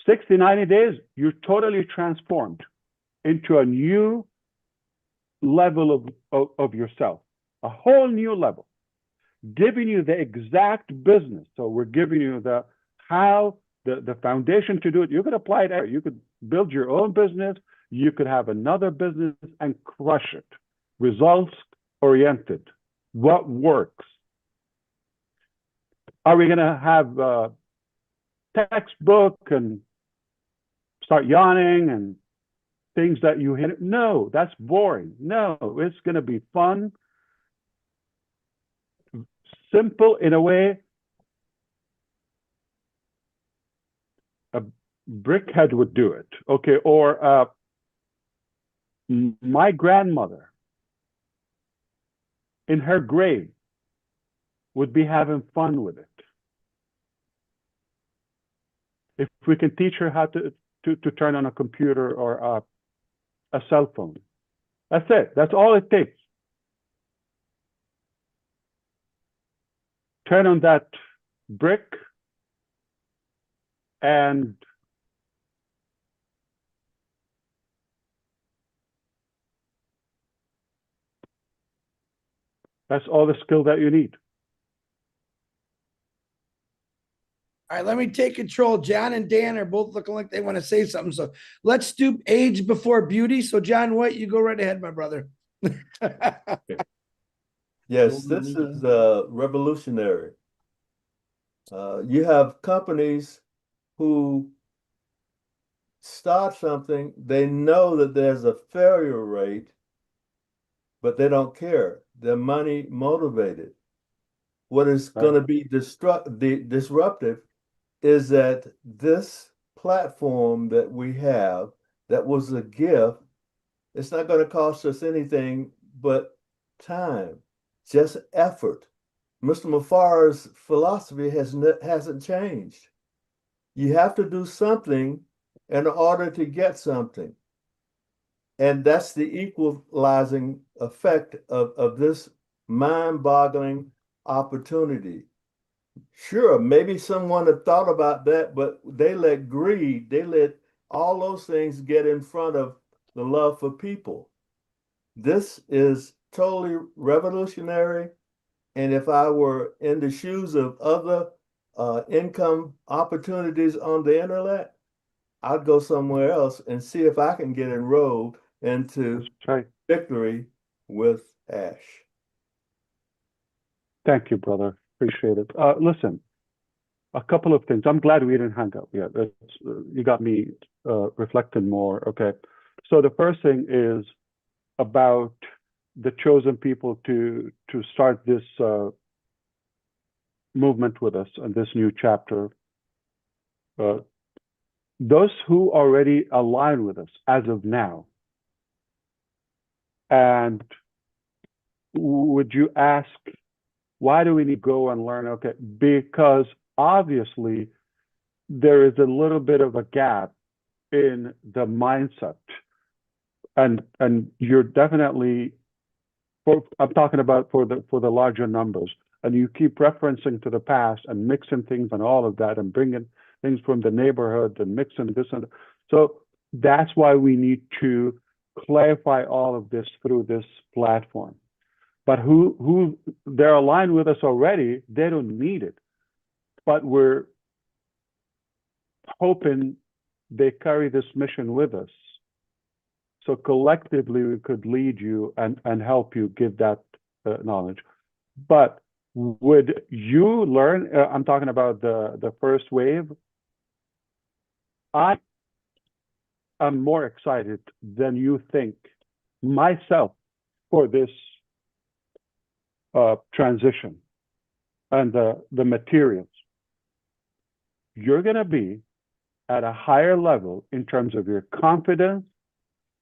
60, 90 days, you're totally transformed into a new level of yourself, a whole new level, giving you the exact business. So we're giving you the foundation to do it. You could apply it there. You could build your own business. You could have another business and crush it. Results oriented. What works? Are we going to have a textbook and start yawning and things that you hit? No, that's boring. No, it's going to be fun, simple in a way a brickhead would do it, okay? Or my grandmother in her grave would be having fun with it. If we can teach her how to turn on a computer or a cell phone, that's it. That's all it takes. Turn on that brick and that's all the skill that you need. All right, let me take control. John and Dan are both looking like they want to say something. So let's do age before beauty. So John White, you go right ahead, my brother. Yes, this is revolutionary. You have companies who start something, they know that there's a failure rate, but they don't care. They're money motivated. What is going to be disruptive is that this platform that we have, that was a gift, it's not going to cost us anything but time, just effort. Mr. Mufareh's philosophy hasn't changed. You have to do something in order to get something. And that's the equalizing effect of this mind-boggling opportunity. Sure, maybe someone had thought about that, but they let greed, they let all those things get in front of the love for people. This is totally revolutionary. And if I were in the shoes of other income opportunities on the internet, I'd go somewhere else and see if I can get enrolled into Victory with Ash. Thank you, brother. Appreciate it. Listen, a couple of things. I'm glad we didn't hang up yet. You got me reflecting more. Okay. So the first thing is about the chosen people to start this movement with us and this new chapter. Those who already align with us as of now, and would you ask, why do we need to go and learn? Okay, because obviously there is a little bit of a gap in the mindset, and you're definitely, I'm talking about for the larger numbers, and you keep referencing to the past and mixing things and all of that and bringing things from the neighborhood and mixing this and so that's why we need to clarify all of this through this platform. But who they're aligned with us already, they don't need it. But we're hoping they carry this mission with us. So collectively, we could lead you and help you give that knowledge. But would you learn? I'm talking about the first wave. I am more excited than you think myself for this transition and the materials. You're going to be at a higher level in terms of your confidence,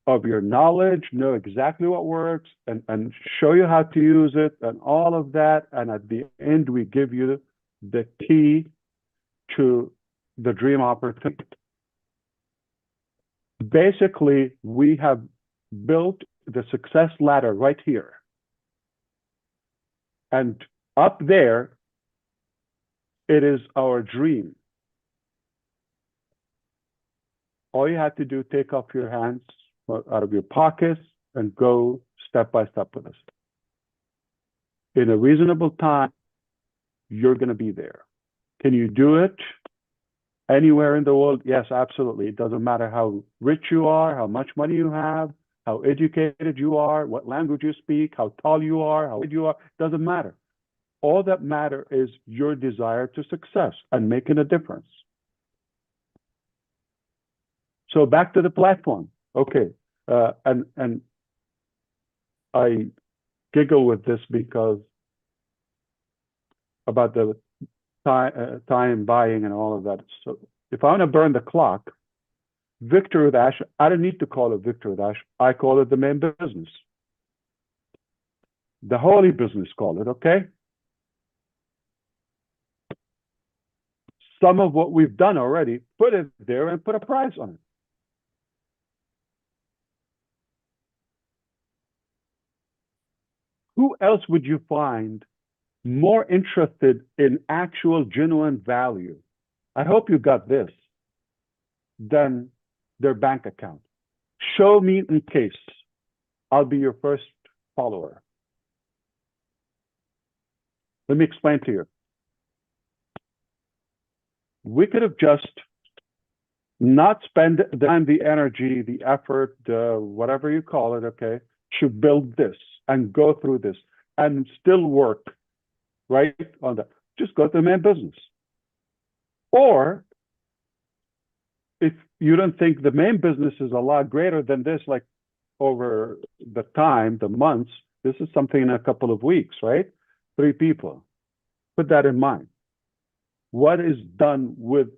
of your knowledge, know exactly what works, and show you how to use it and all of that. And at the end, we give you the key to the dream opportunity. Basically, we have built the success ladder right here. And up there, it is our dream. All you have to do, take off your hands out of your pockets and go step by step with us. In a reasonable time, you're going to be there. Can you do it anywhere in the world? Yes, absolutely. It doesn't matter how rich you are, how much money you have, how educated you are, what language you speak, how tall you are, how big you are. It doesn't matter. All that matters is your desire to success and making a difference. So back to the platform. Okay, and I giggle with this because about the time buying and all of that. So if I want to burn the clock, VictoryWithAsh, I don't need to call it VictoryWithAsh. I call it the main business. The holy business, call it, okay? Some of what we've done already, put it there and put a price on it. Who else would you find more interested in actual genuine value? I hope you got this, than their bank account. Show me in case. I'll be your first follower. Let me explain to you. We could have just not spent the time, the energy, the effort, whatever you call it, okay, to build this and go through this and still work right on that. Just go to the main business. Or if you don't think the main business is a lot greater than this, like over the time, the months, this is something in a couple of weeks, right? 3 people. Put that in mind. What is done with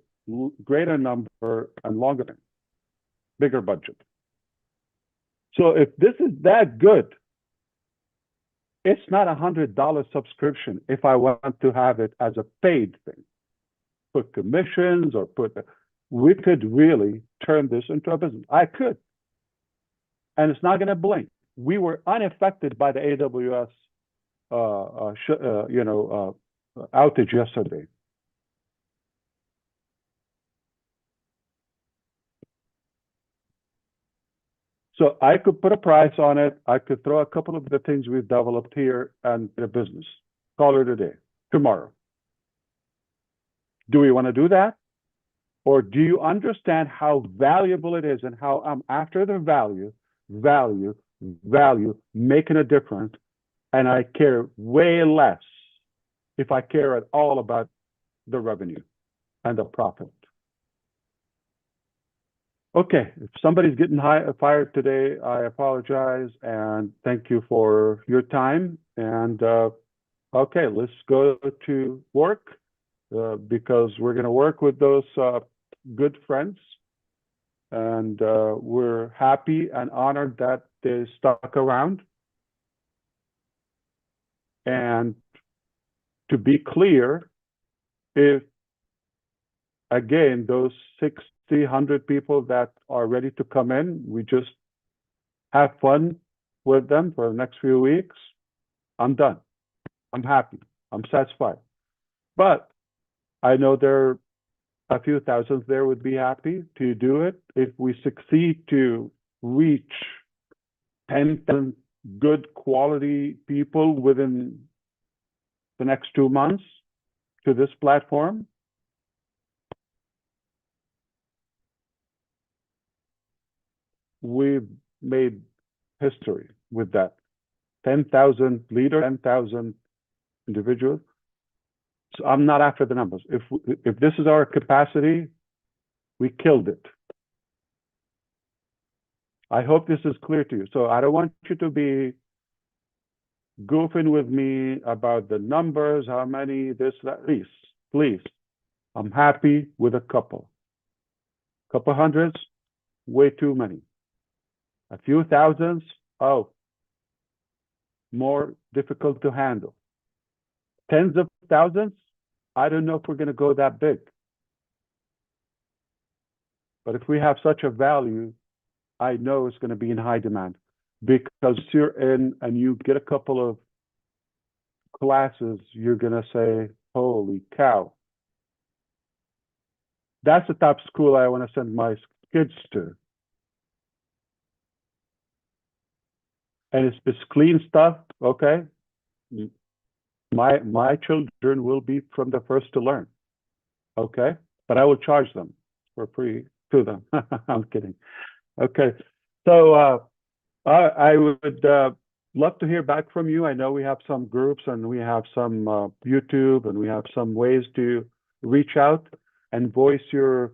greater number and longer, bigger budget? So if this is that good, it's not $100 subscription if I want to have it as a paid thing. Put commissions or we could really turn this into a business. I could. And it's not going to blink. We were unaffected by the AWS outage yesterday. So I could put a price on it. I could throw a couple of the things we've developed here and the business. Call it a day, tomorrow. Do we want to do that? Or do you understand how valuable it is and how I'm after the value, making a difference, and I care way less if I care at all about the revenue and the profit. Okay, if somebody's getting fired today, I apologize and thank you for your time. And okay, let's go to work because we're going to work with those good friends. And we're happy and honored that they stuck around. And to be clear, if, again, those 100 people that are ready to come in, we just have fun with them for the next few weeks, I'm done. I'm happy. I'm satisfied. But I know there are a few thousands there would be happy to do it. If we succeed to reach 10,000 good quality people within the next 2 months to this platform, we've made history with that. 10,000 leaders, 10,000 individuals. So I'm not after the numbers. If this is our capacity, we killed it. I hope this is clear to you. So I don't want you to be goofing with me about the numbers, how many, this, that. Please. I'm happy with a couple. Couple hundreds, way too many. A few thousands, oh, more difficult to handle. Tens of thousands, I don't know if we're going to go that big. But if we have such a value, I know it's going to be in high demand because you're in and you get a couple of classes, you're going to say, holy cow. That's the type of school I want to send my kids to. And it's clean stuff, okay? My children will be from the first to learn, okay? But I will charge them for free to them. I'm kidding. Okay, so I would love to hear back from you. I know we have some groups and we have some YouTube and we have some ways to reach out and voice your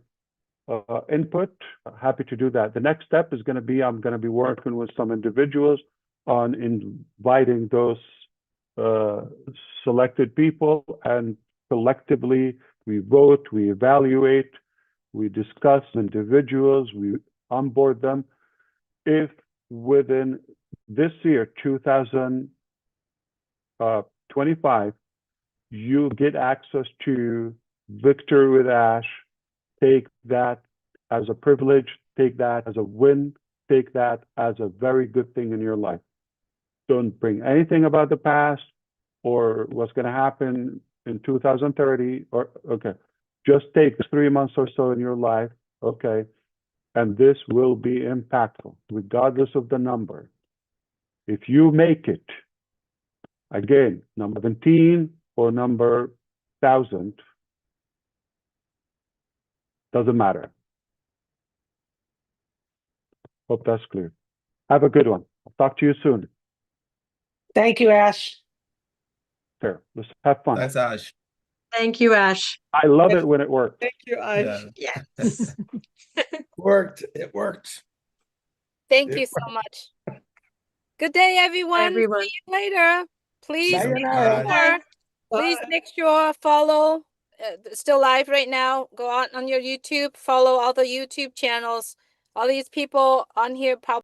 input. Happy to do that. The next step is going to be, I'm going to be working with some individuals on inviting those selected people, and collectively we vote, we evaluate, we discuss individuals, we onboard them. If within this year, 2025, you get access to VictoryWithAsh, take that as a privilege, take that as a win, take that as a very good thing in your life. Don't bring anything about the past or what's going to happen in 2030, or okay, just take 3 months or so in your life, okay, and this will be impactful regardless of the number. If you make it, again, number 17 or number 1,000, doesn't matter. Hope that's clear. Have a good one. I'll talk to you soon. Thank you, Ash. Sure, let's have fun. That's Ash. Thank you, Ash. I love it when it works. Thank you, Ash. Yeah. Yes. Worked. It worked. Thank you so much. Good day, everyone. Everyone. See you later. Please make Sayonara. sure, please Bye. make sure follow. It's still live right now. Go on your YouTube, follow all the YouTube channels. All these people on here probably